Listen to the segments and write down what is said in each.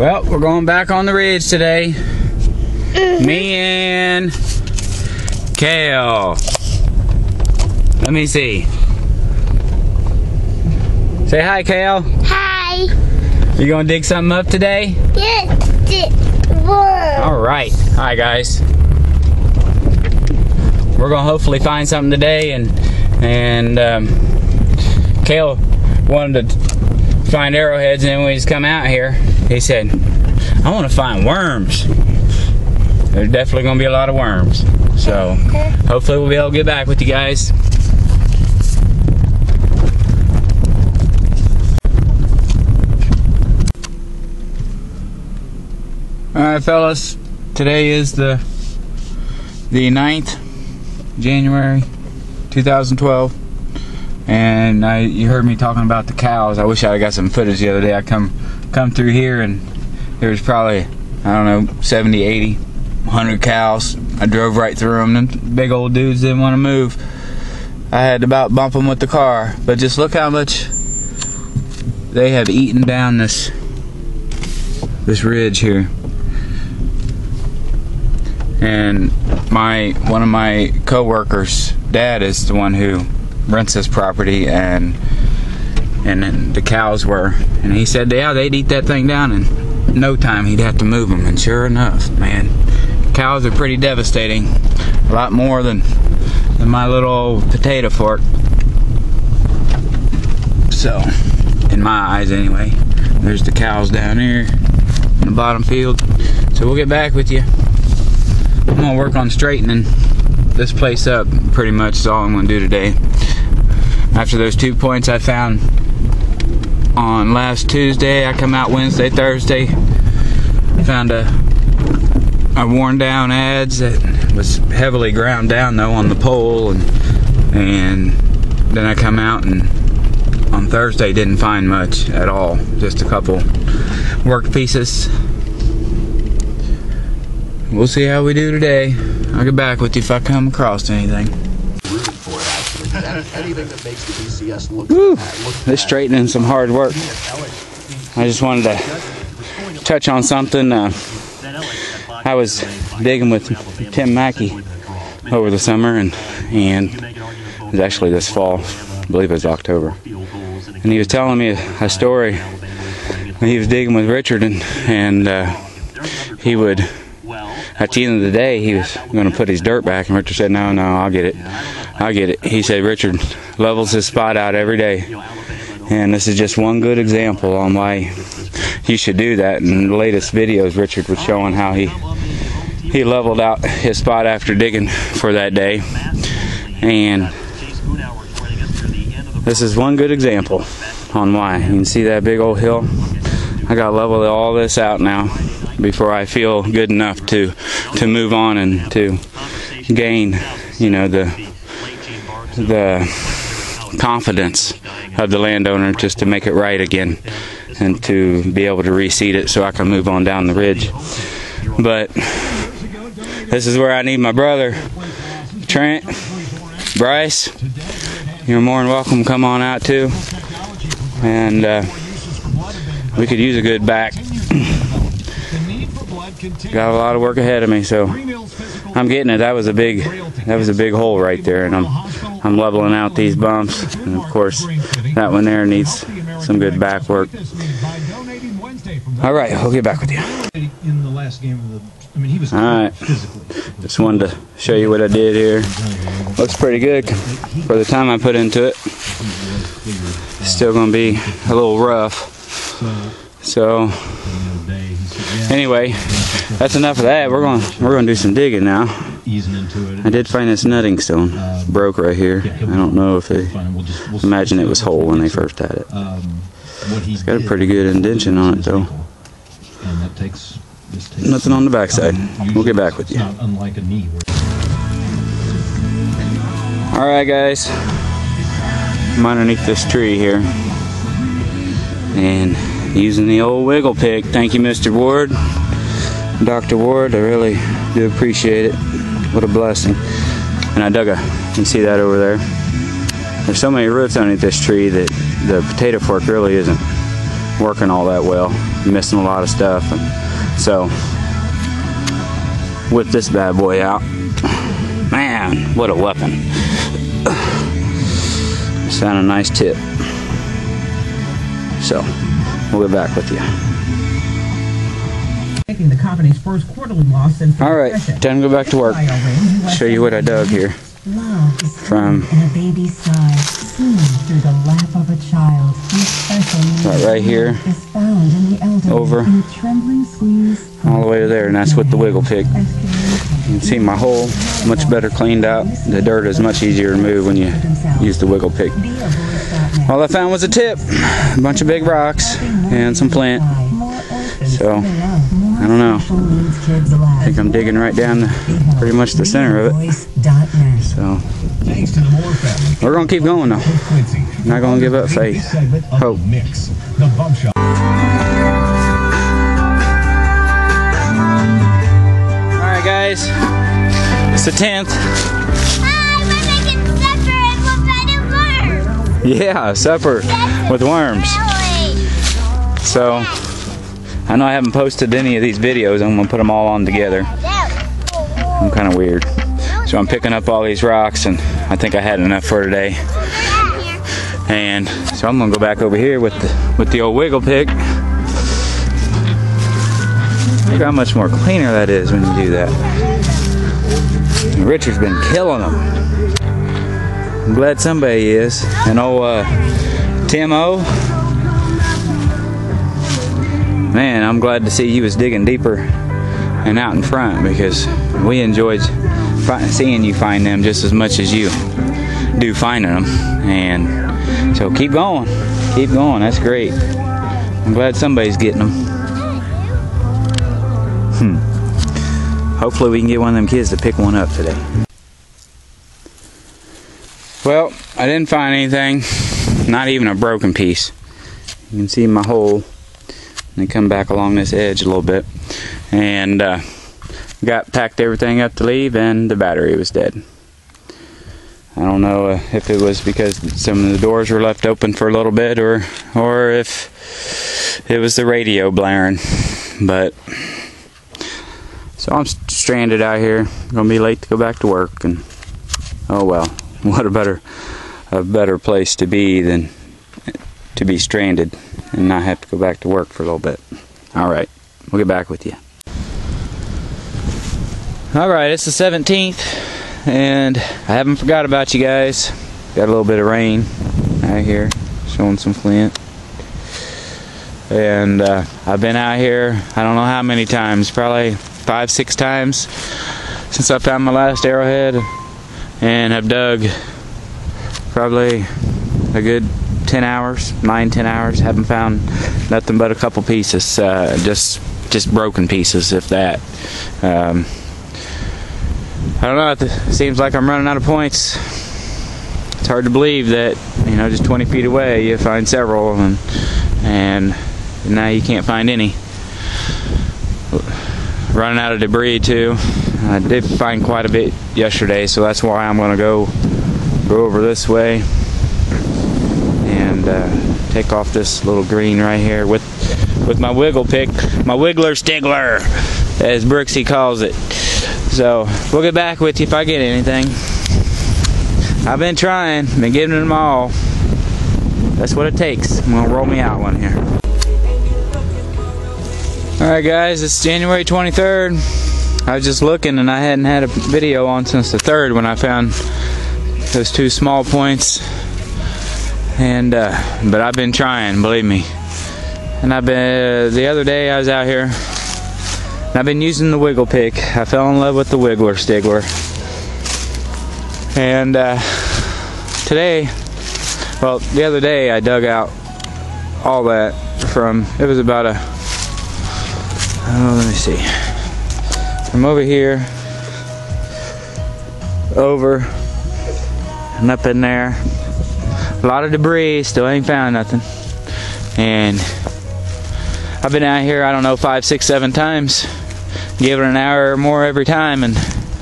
Well, we're going back on the ridge today. Me and Kale. Let me see. Say hi, Kale. Hi. You gonna dig something up today? Yes. Alright. Hi, guys. We're gonna hopefully find something today, and Kale wanted to find arrowheads, and then when he's come out here, he said, I want to find worms. There's definitely going to be a lot of worms. So, hopefully we'll be able to get back with you guys. Alright, fellas. Today is the 9th, January 2012. And you heard me talking about the cows. I wish I had got some footage the other day. I come through here and there was probably, I don't know, 70, 80, 100 cows. I drove right through them, and big old dudes didn't want to move. I had to about bump them with the car. But just look how much they have eaten down this ridge here. And one of my co-workers' dad is the one who rents this property, and the cows were, and he said, yeah, they'd eat that thing down in no time. He'd have to move them, and sure enough, man, cows are pretty devastating. A lot more than my little old potato fork. So, in my eyes anyway. There's the cows down there in the bottom field. So we'll get back with you. I'm gonna work on straightening this place up, pretty much is all I'm gonna do today. After those 2 points I found on last Tuesday, I come out Wednesday, Thursday, found a worn down adze that was heavily ground down though on the pole, and then I come out and on Thursday didn't find much at all, just a couple work pieces. We'll see how we do today. I'll get back with you if I come across anything. Anything that makes the BCS look this straightening some hard work. I just wanted to touch on something. I was digging with Tim Mackey over the summer, and it was actually this fall. I believe it was October. And he was telling me a story. He was digging with Richard, and he would, at the end of the day, he was going to put his dirt back, and Richard said, no, I'll get it. He said Richard levels his spot out every day, and this is just one good example on why you should do that. In the latest videos, Richard was showing how he leveled out his spot after digging for that day, and this is one good example on why. You can see that big old hill. I got to level all this out now before I feel good enough to move on and to gain, the confidence of the landowner just to make it right again, and to be able to reseed it so I can move on down the ridge. But this is where I need my brother Trent, Bryce. You're more than welcome. Come on out too, and we could use a good back. Got a lot of work ahead of me, so I'm getting it. That was a big hole right there, and I'm leveling out these bumps, and of course that one there needs some good back work. All right, we'll get back with you. In the last game of he was all right. Just wanted to show you what I did here. Looks pretty good for the time I put into it. Still gonna be a little rough. So anyway, that's enough of that. We're gonna do some digging now. I did find this nutting stone broke right here. I don't know if they imagine it was whole when they first had it. It's got a pretty good indention on it though. Nothing on the backside. We'll get back with you. Alright guys, I'm underneath this tree here and using the old wiggle pick. Thank you, Mr. Ward, Dr. Ward. I really do appreciate it. What a blessing. And I dug you can see that over there. There's so many roots underneath this tree that the potato fork really isn't working all that well. Missing a lot of stuff, and so with this bad boy out, man, what a weapon. Just found a nice tip. So we'll get back with you. The company's first quarterly loss since the Alright, time to go back to work. Show you what I dug here. From right here over all the way to there, and that's with the wiggle pick. You can see my hole much better cleaned out. The dirt is much easier to move when you use the wiggle pick. All I found was a tip, a bunch of big rocks, and some flint. So, I don't know. I think I'm digging right down pretty much the center of it. So, we're going to keep going though. Not going to give up faith. Hope. Alright guys, it's the 10th. Hi, we're making supper and we'll find a worm. Yeah, supper with worms. So, I know I haven't posted any of these videos. I'm going to put them all on together. I'm kind of weird. So I'm picking up all these rocks, and I think I had enough for today. And so I'm going to go back over here with the old wiggle pick. Look how much more cleaner that is when you do that. And Richard's been killing them. I'm glad somebody is. And old Tim O. Man, I'm glad to see he was digging deeper and out in front, because we enjoyed seeing you find them just as much as you do finding them. And so keep going, that's great. I'm glad somebody's getting them. Hopefully we can get one of them kids to pick one up today. Well, I didn't find anything, not even a broken piece. You can see my hole. And come back along this edge a little bit, and packed everything up to leave, and the battery was dead. I don't know if it was because some of the doors were left open for a little bit, or if it was the radio blaring. But so I'm stranded out here, gonna be late to go back to work, and oh well, what a better place to be than to be stranded and not have to go back to work for a little bit. Alright, we'll get back with you. Alright, it's the 17th, and I haven't forgot about you guys. Got a little bit of rain out here, showing some flint. And I've been out here, I don't know how many times, probably 5-6 times since I found my last arrowhead, and have dug probably a good 10 hours, 9-10 hours. Haven't found nothing but a couple pieces, just broken pieces, if that. I don't know, it seems like I'm running out of points. It's hard to believe that, you know, just 20 feet away you find several, and now you can't find any. Running out of debris too. I did find quite a bit yesterday, so that's why I'm going to go over this way and take off this little green right here with my wiggle pick, my wiggler stiggler, as Brooksy calls it. So we'll get back with you if I get anything. I've been trying, been giving them all. That's what it takes. I'm gonna roll me out one here. Alright guys, it's January 23rd. I was just looking, and I hadn't had a video on since the 3rd when I found those 2 small points. And but I've been trying, believe me. And I've been, the other day I was out here, and I've been using the wiggle pick. I fell in love with the wiggler stiggler. And today, well, the other day I dug out all that from, it was about a, oh, let me see, from over here, over, and up in there. A lot of debris, still ain't found nothing. And I've been out here, I don't know, 5, 6, 7 times, giving it an hour or more every time, and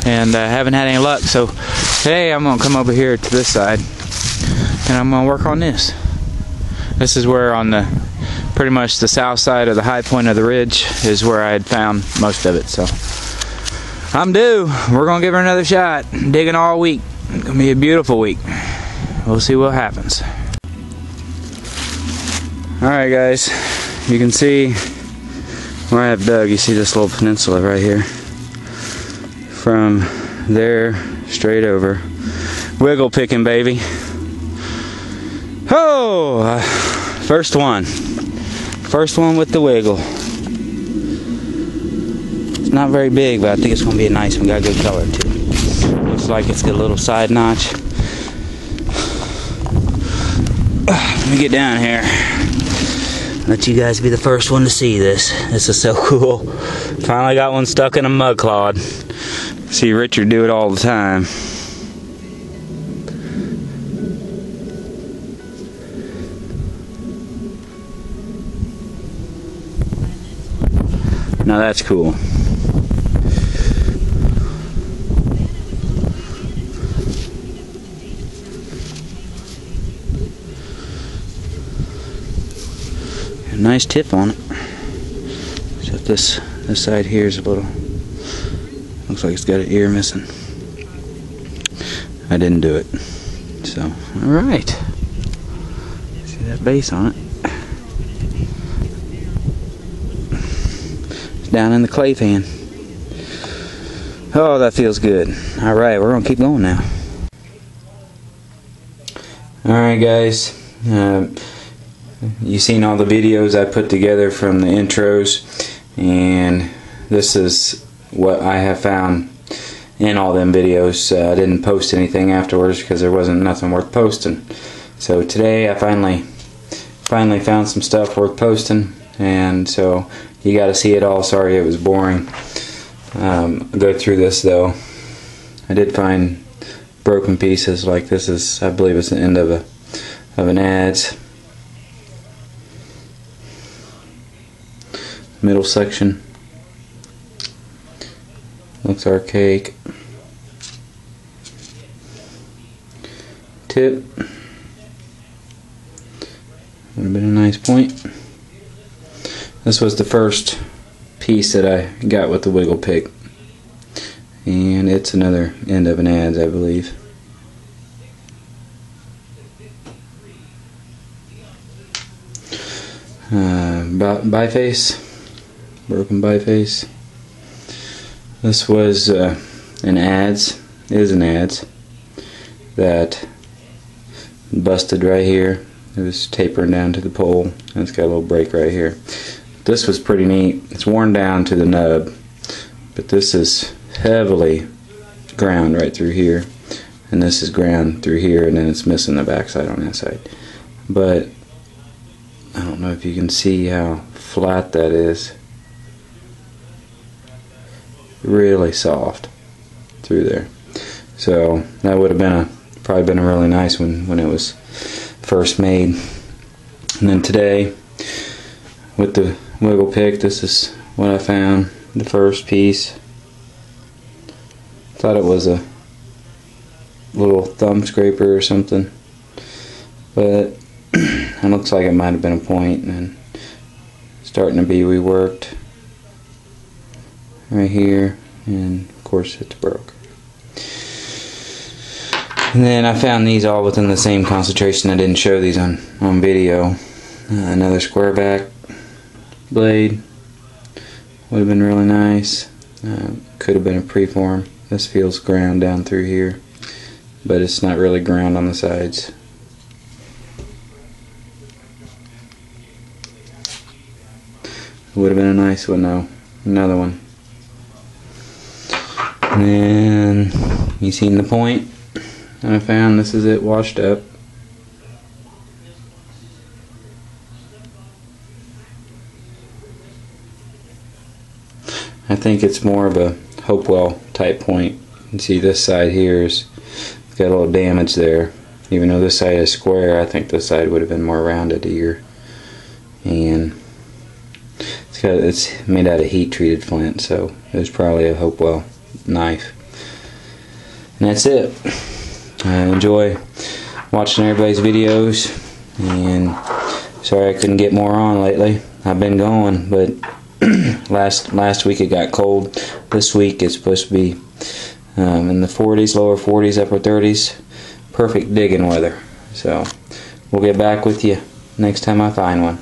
haven't had any luck. So today I'm gonna come over here to this side, and I'm gonna work on this. This is where on the pretty much the south side of the high point of the ridge is where I had found most of it. So I'm due. We're gonna give her another shot. Digging all week. It's gonna be a beautiful week. We'll see what happens. Alright guys, you can see where I have dug. You see this little peninsula right here. From there straight over. Wiggle picking, baby. Oh! First one. First one with the wiggle. It's not very big, but I think it's going to be a nice one. Got good color too. Looks like it's got a little side notch. Let me get down here. Let you guys be the first one to see this. This is so cool. Finally got one stuck in a mud clod. See Richard do it all the time. Now that's cool. A nice tip on it. Except this side here is a little, looks like it's got an ear missing. I didn't do it. So, alright. See that base on it? It's down in the clay pan. Oh, that feels good. Alright, we're going to keep going now. Alright guys. You've seen all the videos I put together from the intros, and this is what I have found in all them videos. I didn't post anything afterwards because there wasn't nothing worth posting. So today I finally found some stuff worth posting, and so you got to see it all. Sorry it was boring. I'll go through this though. I did find broken pieces, like this is, I believe it's the end of an adze. Middle section looks archaic. Tip would have been a nice point. This was the first piece that I got with the wiggle pick, and it's another end of an adze, I believe. Biface. Broken biface. This was an adze, is an adze that busted right here. It was tapering down to the pole, and it's got a little break right here. This was pretty neat. It's worn down to the nub, but this is heavily ground right through here, and this is ground through here, and then it's missing the backside on that side. But I don't know if you can see how flat that is. Really soft through there. So that would have probably been a really nice one when it was first made. And then today with the wiggle pick, this is what I found. The first piece. Thought it was a little thumb scraper or something, but it looks like it might have been a point, and starting to be reworked right here, and of course it's broke. And then I found these all within the same concentration. I didn't show these on video. Another square back blade would have been really nice. Could have been a preform. This feels ground down through here, but it's not really ground on the sides. Would have been a nice one though. Another one. And then you seen the point that I found. This is it washed up. I think it's more of a Hopewell type point. You can see this side here is got a little damage there. Even though this side is square, I think this side would have been more rounded here. And it's made out of heat treated flint, so it was probably a Hopewell knife. And that's it. I enjoy watching everybody's videos, and Sorry I couldn't get more on lately. I've been going, but last week it got cold. This week it's supposed to be in the 40s, lower 40s, upper 30s. Perfect digging weather. So we'll get back with you next time I find one.